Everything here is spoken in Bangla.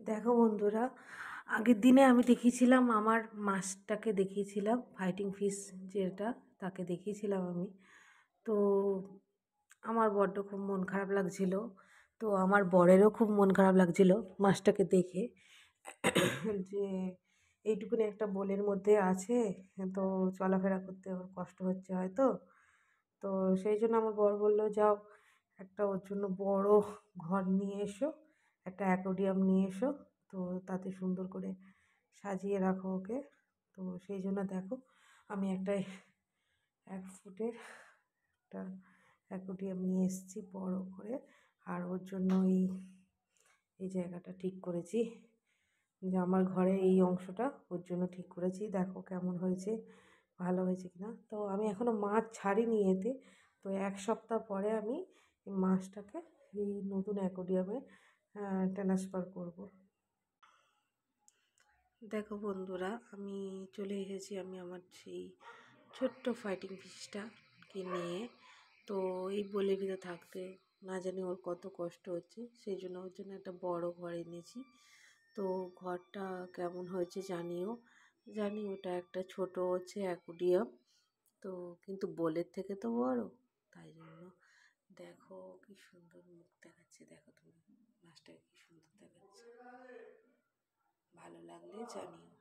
দেখো বন্ধুরা, আগের দিনে আমি দেখিয়েছিলাম আমার মাছটাকে, দেখিয়েছিলাম ফাইটিং ফিশ যেটা, তাকে দেখিয়েছিলাম আমি। তো আমার বড্ড খুব মন খারাপ লাগছিল। তো আমার বরেরও খুব মন খারাপ লাগছিল মাছটাকে দেখে, যে এইটুকুনি একটা বোলের মধ্যে আছে, তো চলাফেরা করতে ওর কষ্ট হচ্ছে হয়তো। তো সেই জন্য আমার বর বলল, যাও একটা ওর জন্য বড় ঘর নিয়ে এসো, একটা অ্যাকোরিয়াম নিয়ে এসো, তো তাতে সুন্দর করে সাজিয়ে রাখো ওকে। তো সেই জন্য দেখো আমি একটা 1 ফুটের একটা অ্যাকোরিয়াম নিয়ে এসেছি বড় করে। আর ওর জন্য এই জায়গাটা ঠিক করেছি, যে আমার ঘরের এই অংশটা ওর জন্য ঠিক করেছি। দেখো কেমন হয়েছে, ভালো হয়েছে কিনা। তো আমি এখনও মাছ ছাড়িনি এতে। তো 1 সপ্তাহ পরে আমি এই মাছটাকে এই নতুন অ্যাকোরিয়ামে ট্রান্সফার করব। দেখো বন্ধুরা, আমি চলে এসেছি আমি আমার সেই ছোট্ট ফাইটিং ফিশটাকে নিয়ে। তো এই বলে ভিতরে থাকতে না জানি ওর কত কষ্ট হচ্ছে, সেই জন্য ওর জন্য একটা বড় ঘর এনেছি। তো ঘরটা কেমন হয়েছে জানিও। জানি ওটা একটা ছোট হচ্ছে অ্যাকোরিয়াম, তো কিন্তু বোলের থেকে তো বড়, তাই জন্য। দেখো কি সুন্দর মুখ দেখাচ্ছে, দেখো তুমি মাছটা কি সুন্দর দেখাচ্ছে, ভালো লাগলে জানিও।